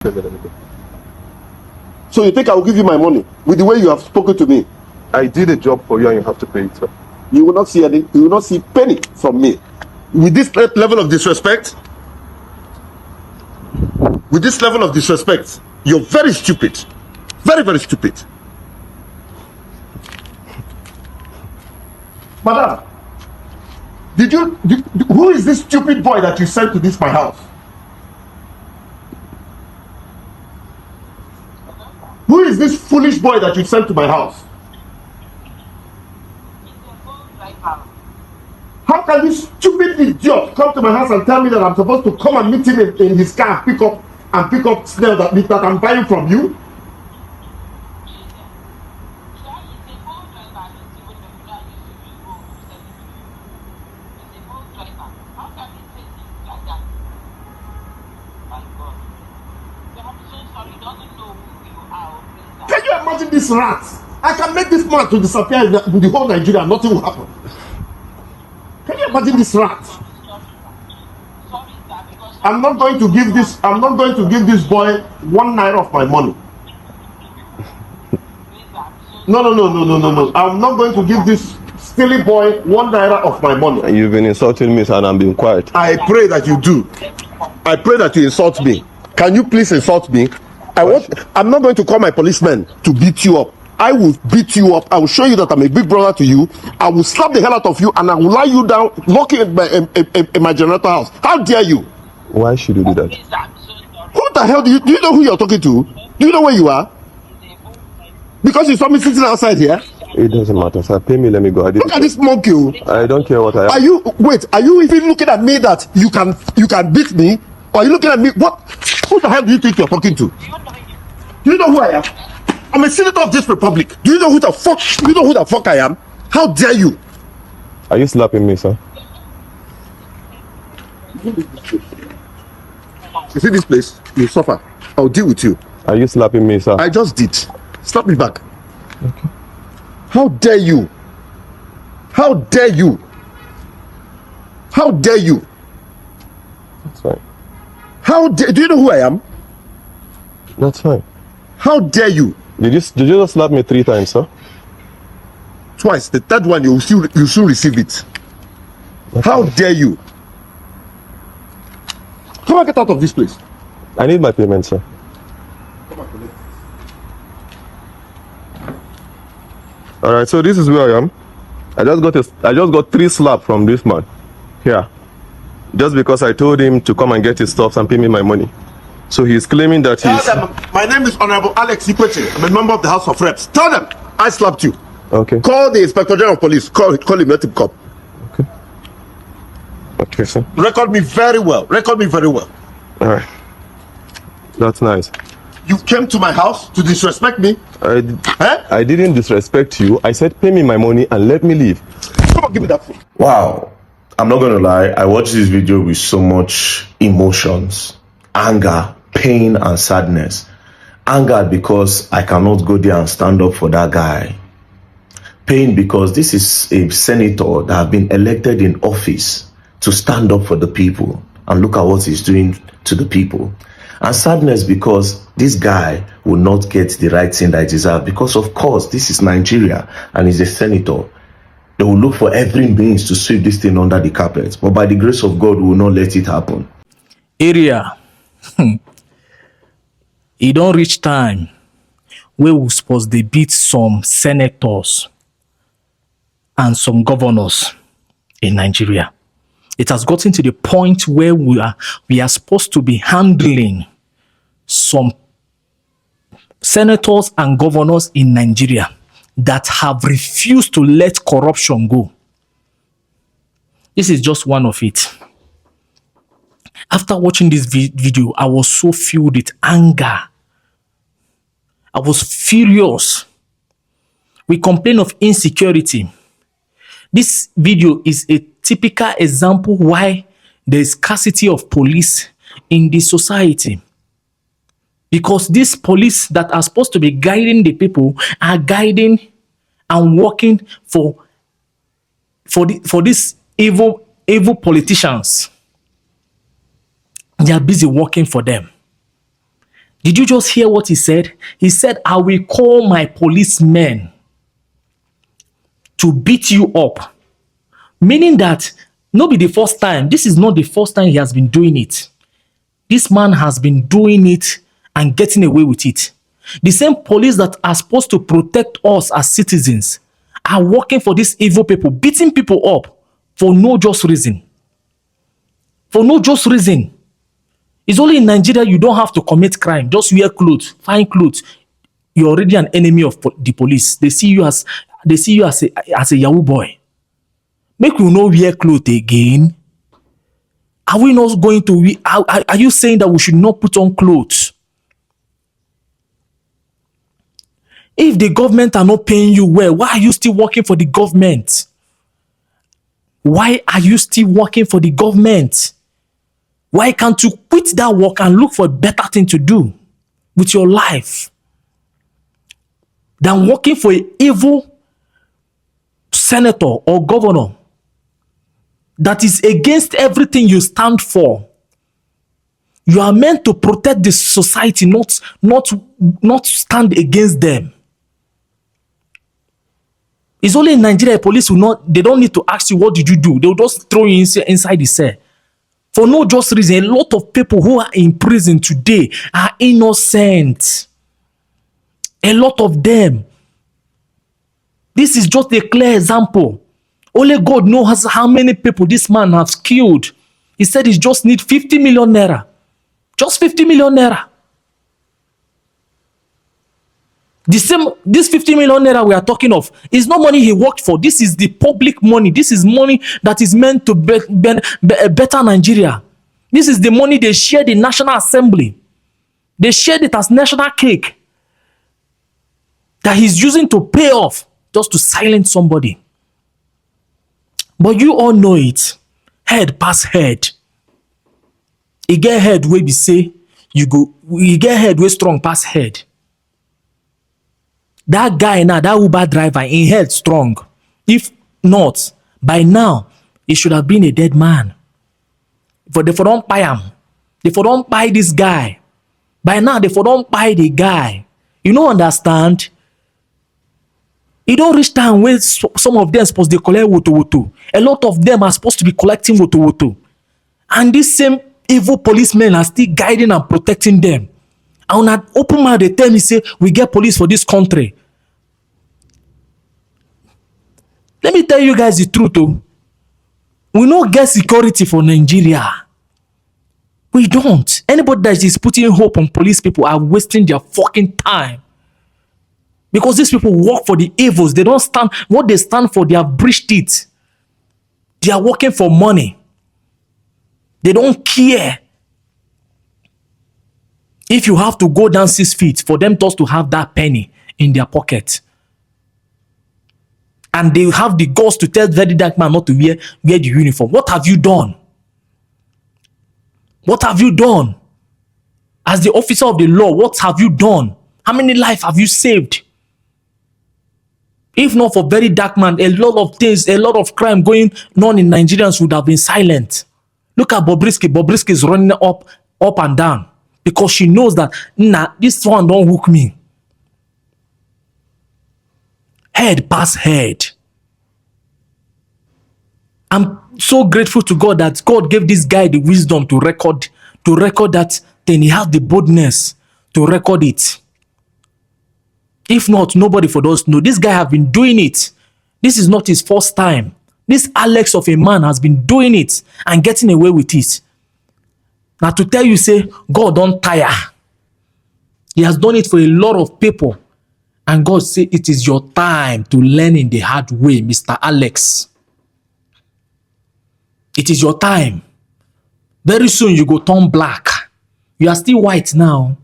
So you think I will give you my money with the way you have spoken to me? I did a job for you and you have to pay it, sir. You will not see any. You will not see penny from me. With this level of disrespect, you're very stupid. Very, very stupid. Madam, who is this stupid boy that you sent to my house? Who is this foolish boy that you sent to my house? How can this stupid idiot come to my house and tell me that I'm supposed to come and meet him in his car and pick up snail that I'm buying from you? Can you imagine this rat? I can make this man to disappear in the whole Nigeria, nothing will happen. Can you imagine this rat? I'm not going to give this boy 1 naira of my money. No. I'm not going to give this silly boy 1 naira of my money. You've been insulting me, and I'm being quiet. I pray that you do. I pray that you insult me. Can you please insult me? I'm not going to call my policemen to beat you up. I will beat you up. I will show you that I'm a big brother to you. I will slap the hell out of you and I will lie you down, lock you in my generator house. How dare you? Why should you do that? Who the hell do you know who you're talking to? Do you know where you are? Because you saw me sitting outside here? It doesn't matter, sir. Pay me, let me go. Look at this monkey. I don't care what I am. Are you even looking at me that you can beat me? Or are you looking at me? What? Who the hell do you think you're talking to? Do you know who I am? I'm a senator of this republic. Do you know who the fuck I am? How dare you? Are you slapping me, sir? You see this place? You suffer. I'll deal with you. Are you slapping me, sir? I just did. Slap me back. Okay. How dare you? How dare you? How dare you? That's fine. Do you know who I am? That's fine. How dare you? Did you just slap me 3 times, sir? Twice. The third one, you should receive it. That's How fine. dare you? Come on, get out of this place. I need my payment, sir. All right, so this is where I am. I just got 3 slaps from this man here, just because I told him to come and get his stuff and pay me my money. So he's claiming that he's... Tell them, my name is Honorable Alex Ikwete. I'm a member of the House of Reps. Tell them I slapped you. Okay. Call the Inspector General of Police. Call him, let him come. Okay. Okay, sir. Record me very well. All right. That's nice. You came to my house to disrespect me? I didn't disrespect you. I said pay me my money and let me leave. Come on, give me that phone. Wow. I'm not going to lie. I watched this video with so much emotions, anger, pain, and sadness. Anger because I cannot go there and stand up for that guy. Pain because this is a senator that has been elected in office to stand up for the people. And look at what he's doing to the people. And sadness because this guy will not get the right thing that he deserves. Because of course, this is Nigeria and he's a senator. They will look for every means to sweep this thing under the carpet. But by the grace of God, we will not let it happen. Area. It don't reach time where we supposed to beat some senators and some governors in Nigeria. It has gotten to the point where we are supposed to be handling some senators and governors in Nigeria that have refused to let corruption go. This is just one of it. After watching this video, I was so filled with anger. I was furious. We complain of insecurity. This video is a typical example why there is scarcity of police in the society. Because these police that are supposed to be guiding the people are guiding and working for these evil politicians. They are busy working for them. Did you just hear what he said? He said, I will call my policemen to beat you up. Meaning that, no be the first time. This is not the first time he has been doing it. This man has been doing it and getting away with it. The same police that are supposed to protect us as citizens are working for these evil people, beating people up for no just reason. For no just reason. It's only in Nigeria you don't have to commit crime. Just wear clothes, fine clothes. You're already an enemy of the police. They see you as a Yahoo boy. Make we no wear clothes again. Are we not going to? Are you saying that we should not put on clothes? If the government are not paying you well, why are you still working for the government? Why are you still working for the government? Why can't you quit that work and look for a better thing to do with your life than working for an evil senator or governor that is against everything you stand for? You are meant to protect the society, not stand against them. It's only in Nigeria police they don't need to ask you what did you do. They'll just throw you inside the cell. For no just reason. A lot of people who are in prison today are innocent. A lot of them. This is just a clear example. Only God knows how many people this man has killed. He said he just needs 50 million naira. Just 50 million naira. This 50 million naira we are talking of is not money he worked for. This is the public money. This is money that is meant to better Nigeria. This is the money they shared in National Assembly. They shared it as national cake that he's using to pay off just to silence somebody. But you all know it. Head pass head. You get head where we say you get head where strong pass head. That guy now, that Uber driver, in head strong. If not, by now, he should have been a dead man. For they don't buy him. They don't buy this guy. By now, they don't buy the guy. You don't understand? You don't reach time where some of them supposed to collect woto. A lot of them are supposed to be collecting woto. And these same evil policemen are still guiding and protecting them. And when I open mouth, they tell me, say, we get police for this country. Let me tell you guys the truth, oh. We don't get security for Nigeria. We don't. Anybody that is putting hope on police people are wasting their fucking time. Because these people work for the evils. They don't stand, what they stand for, they have breached it. They are working for money. They don't care. If you have to go down 6 feet for them just to have that penny in their pocket. And they have the guts to tell very dark man not to wear the uniform. What have you done? What have you done? As the officer of the law, what have you done? How many lives have you saved? If not for very dark man, a lot of things, a lot of crime going on in Nigerians would have been silent. Look at Bobrisky. Bobrisky is running up and down because she knows that, nah, this one don't hook me. Head pass head. I'm so grateful to God that God gave this guy the wisdom to record that thing. He has the boldness to record it. If not, nobody for those know. This guy have been doing it. This is not his first time. This Alex of a man has been doing it and getting away with it. Now to tell you, say, God don't tire. He has done it for a lot of people. And God say, it is your time to learn in the hard way, Mr. Alex. It is your time. Very soon you go turn black. You are still white now.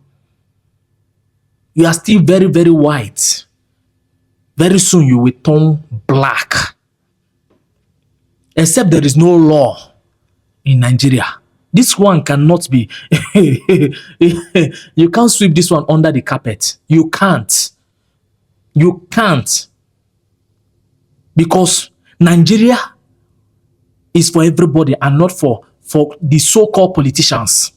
You are still very, very white. Very soon you will turn black. Except there is no law in Nigeria. This one cannot be. You can't sweep this one under the carpet. You can't. You can't. Because Nigeria is for everybody and not for the so-called politicians.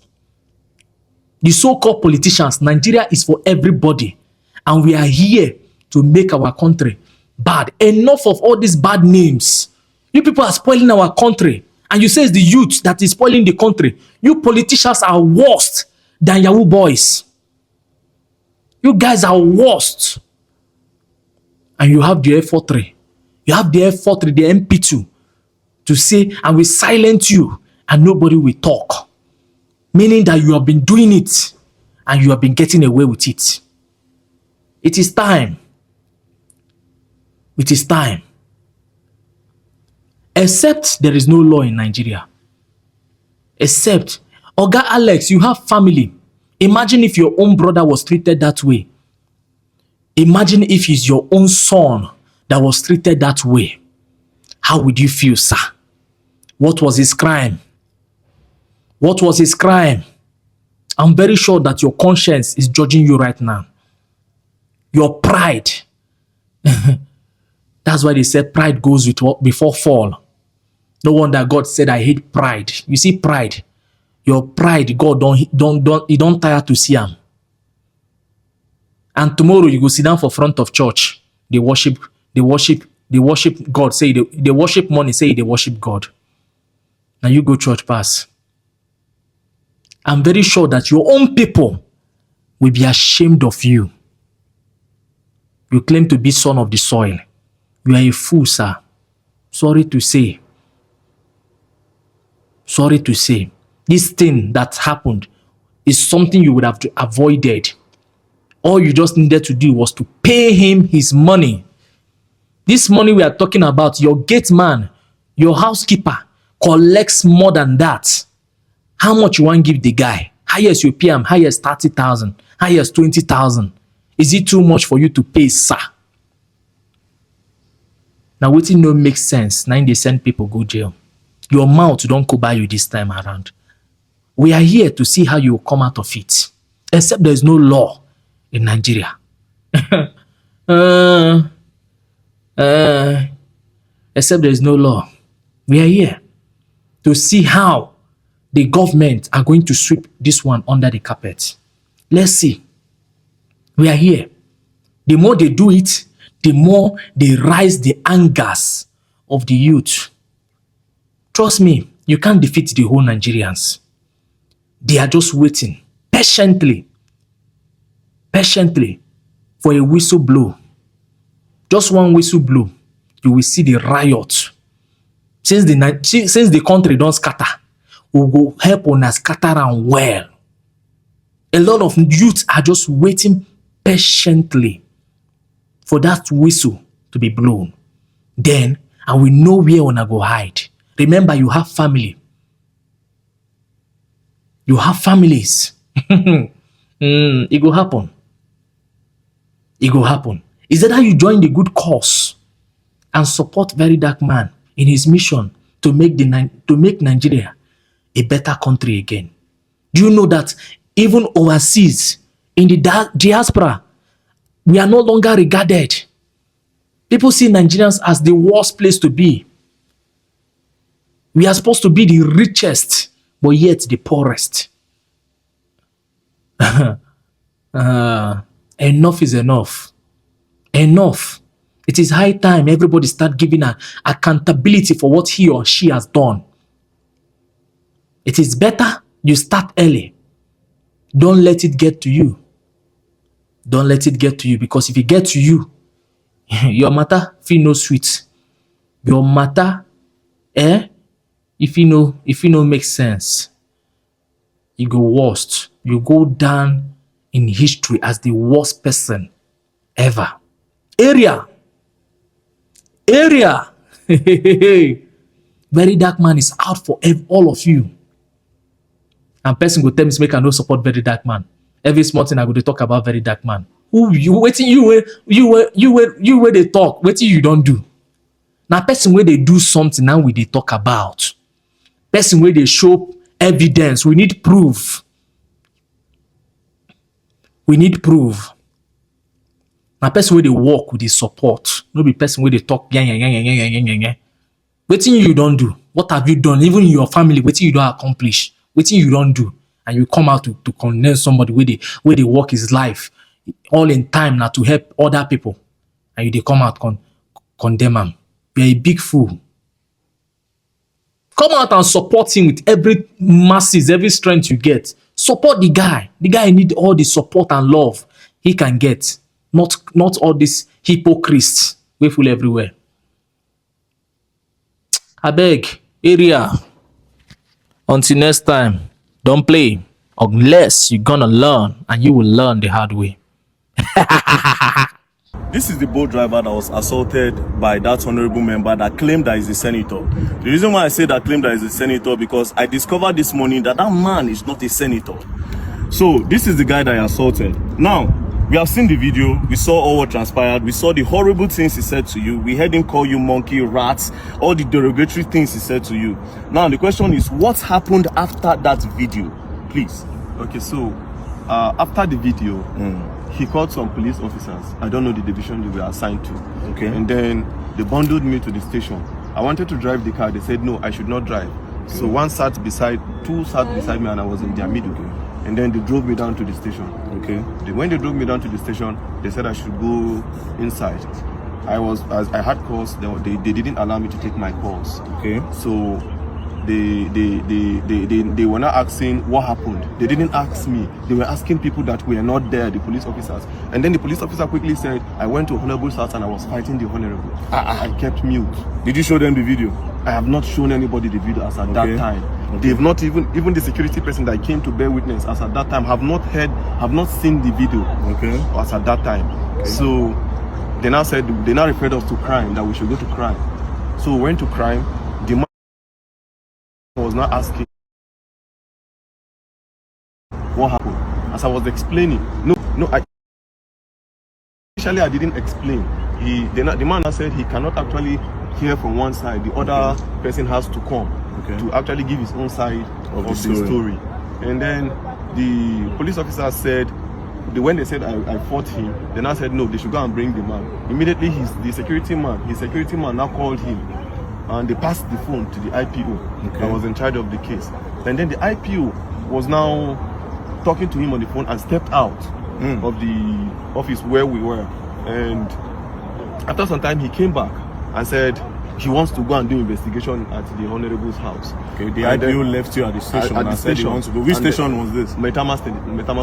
The so-called politicians, Nigeria is for everybody. And we are here to make our country bad. Enough of all these bad names. You people are spoiling our country. And you say it's the youth that is spoiling the country. You politicians are worse than Yahoo boys. You guys are worst. And you have the F43. You have the F43, the MP2 to say, and we silence you and nobody will talk. Meaning that you have been doing it and you have been getting away with it. It is time. It is time. Except there is no law in Nigeria. Except, Oga Alex, you have family. Imagine if your own brother was treated that way. Imagine if it's your own son that was treated that way. How would you feel, sir? What was his crime? What was his crime? I'm very sure that your conscience is judging you right now. Your pride. That's why they said pride goes with what before fall. No wonder God said, I hate pride. You see pride. Your pride, God don't tire to see him. And tomorrow you go sit down for front of church. They worship God. Say they worship money, say they worship God. Now you go church pass. I'm very sure that your own people will be ashamed of you. You claim to be son of the soil. You are a fool, sir. Sorry to say. Sorry to say. This thing that happened is something you would have avoided. All you just needed to do was to pay him his money. This money we are talking about, your gate man, your housekeeper collects more than that. How much you want to give the guy? Highest you pay him, highest 30,000, highest 20,000. Is it too much for you to pay, sir? Now, wetin no make sense. Now they send people go jail. Your mouth don't go by you this time around. We are here to see how you will come out of it. Except there is no law in Nigeria. Except there is no law. We are here to see how the government are going to sweep this one under the carpet. Let's see. We are here. The more they do it, the more they rise the angers of the youth. Trust me, you can't defeat the whole Nigerians. They are just waiting patiently for a whistle blow. Just one whistle blow, you will see the riot. Since the country don't scatter, we will help on us scatter and well. A lot of youth are just waiting patiently for that whistle to be blown. Then, and we know where we go hide. Remember, you have family. You have families. It will happen. It will happen. Is that how you join the good cause and support Very Dark Man in his mission to make Nigeria a better country again? Do you know that even overseas, in the diaspora, we are no longer regarded. People see Nigerians as the worst place to be. We are supposed to be the richest, but yet the poorest. Enough is enough. Enough. It is high time everybody start giving an accountability for what he or she has done. It is better you start early. Don't let it get to you. Don't let it get to you, because if it gets to you, your matter feel no sweet. Your matter, if you know make sense, you go worst. You go down in history as the worst person ever. Area. Very Dark Man is out for all of you. And person go tell me make I no support Very Dark Man. Every small thing I go to talk about Very Dark Man. Who you waiting? You where they talk. Waiting you don't do. Now person where they do something now we they talk about. Person where they show evidence. We need proof. We need proof. Now person where they work with the support. No be person where they talk. Waiting you don't do. What have you done? Even in your family, waiting you don't accomplish. Waiting you don't do. and you come out to condemn somebody where they work his life all in time now to help other people, and you they come out condemn him. You're a big fool. Come out and support him with every masses, every strength you get. Support the guy. The guy need all the support and love he can get. Not all these hypocrites wey full everywhere. Abeg, area. Until next time, don't play unless you're gonna learn, and you will learn the hard way. This is the boat driver that was assaulted by that honorable member that claimed that he's a senator. The reason why I say that claimed that he's a senator, because I discovered this morning that that man is not a senator. So this is the guy that I assaulted. Now, we have seen the video, we saw all what transpired, we saw the horrible things he said to you, we heard him call you monkey, rats, all the derogatory things he said to you. Now the question is, what happened after that video? Please. Okay, so after the video, he called some police officers. I don't know the division they were assigned to. Okay. And then they bundled me to the station. I wanted to drive the car. They said no, I should not drive. Okay. So two sat beside me, and I was in their middle. Okay. And then they drove me down to the station. Okay. When they drove me down to the station, they said I should go inside. I had calls. They didn't allow me to take my calls. Okay. So they were not asking what happened. They didn't ask me. They were asking people that were not there, the police officers. And then the police officer quickly said, I went to Honorable's house and I was fighting the Honorable. I kept mute. Did you show them the video? I have not shown anybody the video as at that time. Okay. They've not even the security person that came to bear witness as at that time have not seen the video. Okay. As at that time. Okay. So they now referred us to crime, that we should go to crime. So we went to crime. The man was not asking what happened. As I was explaining, initially I didn't explain. The man said he cannot actually hear from one side. The other person has to come to actually give his own side of the story. And then the police officer said, when they said I fought him, then I said no, they should go and bring the man. Immediately his security man now called him, and they passed the phone to the IPO that was in charge of the case. And then the IPO was now talking to him on the phone and stepped out of the office where we were. And after some time, he came back and said he wants to go and do investigation at the Honorable's house. Okay, the IPO left you at the station and said he wants to go. Which station was this? Maitama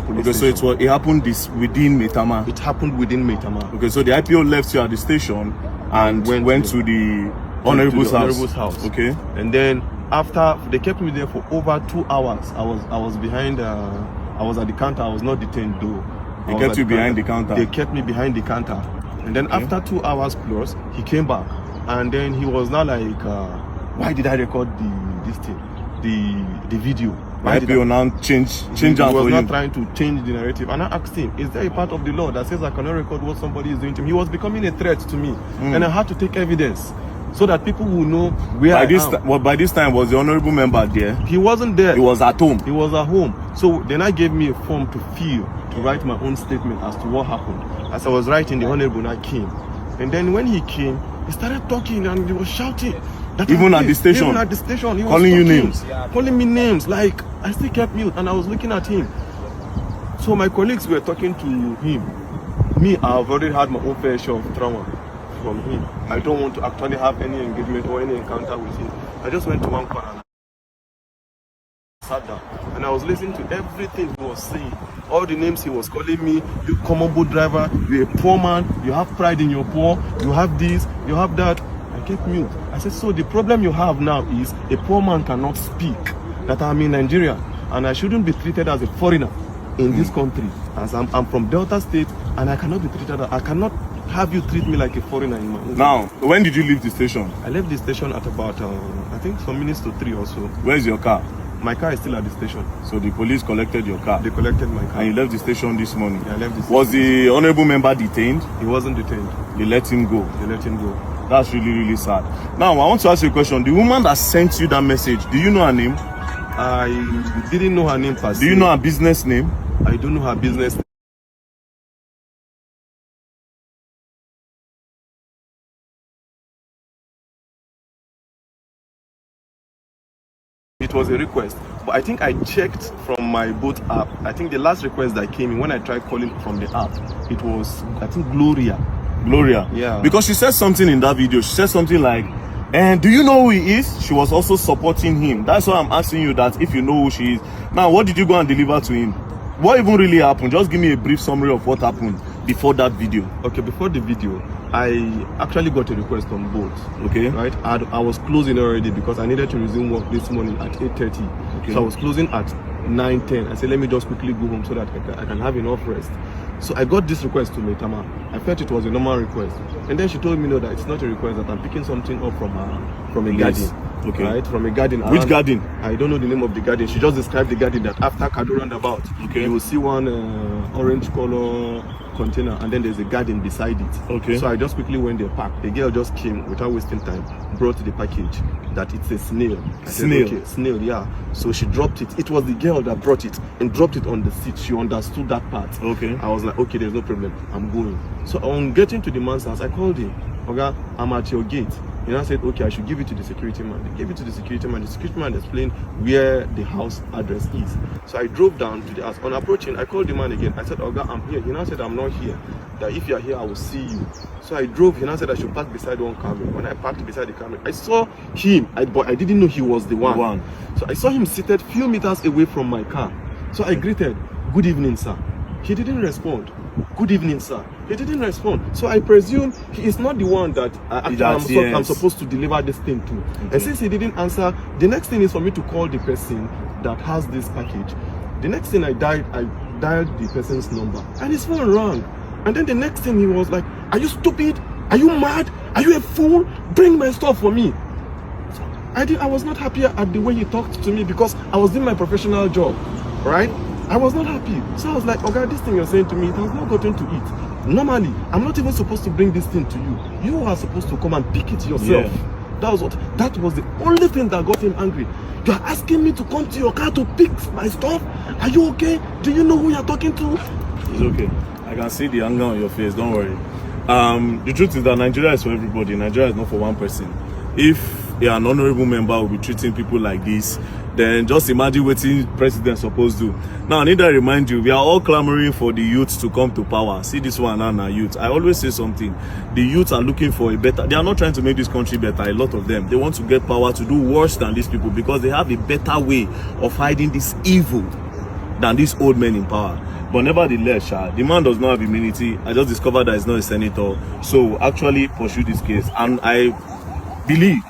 police station. So it happened within Maitama? It happened within Maitama. Okay, so the IPO left you at the station and went to the Honorable's house. Okay. And then after, they kept me there for over 2 hours. I was behind, I was at the counter. I was not detained though. They kept you behind the counter? They kept me behind the counter. And then after 2 hours plus, he came back. And then he was now like, why did I record the video? Why did IPO now change He was not trying to change the narrative. And I asked him, is there a part of the law that says I cannot record what somebody is doing to me? He was becoming a threat to me. And I had to take evidence so that people will know where I am. By this time, was the honorable member there? He wasn't there. He was at home. He was at home. So then I gave me a form to fill, to write my own statement as to what happened. As I was writing, the honorable now came. And then when he came, he started talking and he was shouting. Even at the station? Even at the station. He was calling you names? Calling me names. Like, I still kept mute and I was looking at him. So my colleagues were talking to him. Me, I've already had my own fair share of trauma from him. I don't want to actually have any engagement or any encounter with him. I just went to one corner and sat down. And I was listening to everything he was saying. All the names he was calling me. You common boat driver, you're a poor man, you have pride in your poor, you have this, you have that. I kept mute. I said, so the problem you have now is a poor man cannot speak, that I'm in Nigeria and I shouldn't be treated as a foreigner in this country, as I'm from Delta State, and I cannot be treated, I cannot have you treat me like a foreigner in my own. Now, when did you leave the station? I left the station at about, I think some minutes to 3 or so. Where's your car? My car is still at the station. So the police collected your car? They collected my car. And you left the station this morning? Yeah, I left the station. Was the honorable member detained? He wasn't detained. They let him go? They let him go. That's really, really sad. Now, I want to ask you a question. The woman that sent you that message, do you know her name? I didn't know her name per se. Do you know her business name? I don't know her business name. It was a request But I think I checked from my boat app. I think the last request that came in when I tried calling from the app, it was, I think, Gloria. Yeah. Because she said something in that video. She said something like, and do you know who he is? She was also supporting him. That's why I'm asking you that if you know who she is. Now, what did you go and deliver to him? What even really happened? Just give me a brief summary of what happened before that video. Okay, before the video, I actually got a request on boat. Okay. Right? I was closing already because I needed to resume work this morning at 8:30. Okay. So I was closing at 9:10. I said, let me just quickly go home so that I can have enough rest. So I got this request to Metama. I felt it was a normal request. And then she told me, no, that it's not a request, that I'm picking something up from a garden. Okay. Right? From a garden. Which garden? I don't know the name of the garden. She just described the garden that after Kado roundabout, Okay. you will see one orange color container, and then there's a garden beside it. Okay. So I just quickly went there, parked. The girl just came without wasting time, brought the package, that it's a snail. I said, Snail? okay, snail, yeah. So she dropped it. It was the girl that brought it and dropped it on the seat. She understood that part. Okay. I was like, okay, there's no problem. I'm going. So on getting to the man's house, I called him. Okay, I'm at your gate. You know, I said, okay, I should give it to the security man. They gave it to the security man. The security man explained where the house address is. So I drove down to the house. On approaching, I called the man again. I said, Oga, I'm here. He now said, I'm not here. That if you're here, I will see you. So I drove. He now said I should park beside one camera. When I parked beside the camera, I saw him, but I didn't know he was the one. So I saw him seated few meters away from my car. So I greeted, good evening, sir. He didn't respond. Good evening, sir. He didn't respond. So I presume he is not the one that I'm supposed to deliver this thing to. Okay. And since he didn't answer, the next thing is for me to call the person that has this package. The next thing I dialed the person's number, and his phone rang. And then the next thing he was like, are you stupid? Are you mad? Are you a fool? Bring my stuff for me. So I was not happy at the way he talked to me because I was doing my professional job, right? I was not happy. So I was like, okay, this thing you're saying to me, it has not gotten to it. Normally, I'm not even supposed to bring this thing to you. You are supposed to come and pick it yourself. Yeah. That was the only thing that got him angry. You're asking me to come to your car to pick my stuff? Are you okay? Do you know who you're talking to? It's okay. I can see the anger on your face, don't worry. The truth is that Nigeria is for everybody. Nigeria is not for one person. If an honorable member will be treating people like this, then just imagine what the president supposed to do. Now, I need to remind you, we are all clamoring for the youth to come to power. See this one now, youth. I always say something. The youth are looking for a better... They are not trying to make this country better, a lot of them. They want to get power to do worse than these people because they have a better way of hiding this evil than these old men in power. But nevertheless, the man does not have immunity. I just discovered that he's not a senator. So actually pursue this case. And I believe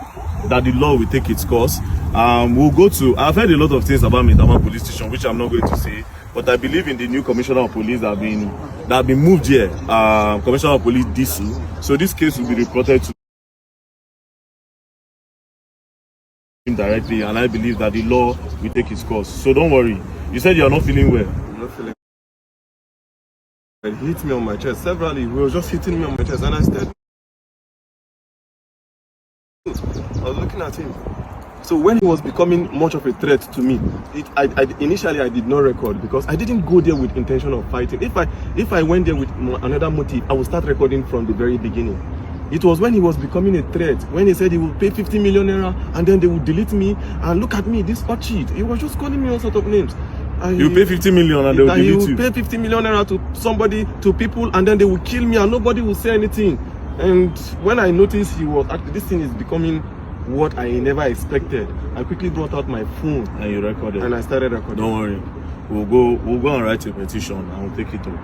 that the law will take its course. We'll go to... I've heard a lot of things about Maitama police station, which I'm not going to say. But I believe in the new commissioner of police that have been moved here. Commissioner of police Disu. So this case will be reported to him directly. And I believe that the law will take its course. So don't worry. You said you're not feeling well. I'm not feeling well. He hit me on my chest severally. He was just hitting me on my chest. And I said... I was looking at him. So when he was becoming much of a threat to me, initially I did not record because I didn't go there with intention of fighting. If I went there with another motive, I would start recording from the very beginning. It was when he was becoming a threat, when he said he would pay 50 million naira and then they would delete me. And look at me, this orchid. He was just calling me all sorts of names. You pay 50 million and they will delete you. He will pay 50 million naira to somebody, to people, and then they will kill me and nobody will say anything. And when I noticed this thing is becoming what I never expected, I quickly brought out my phone and you recorded. And I started recording. Don't worry, we'll go and write a petition and we'll take it up.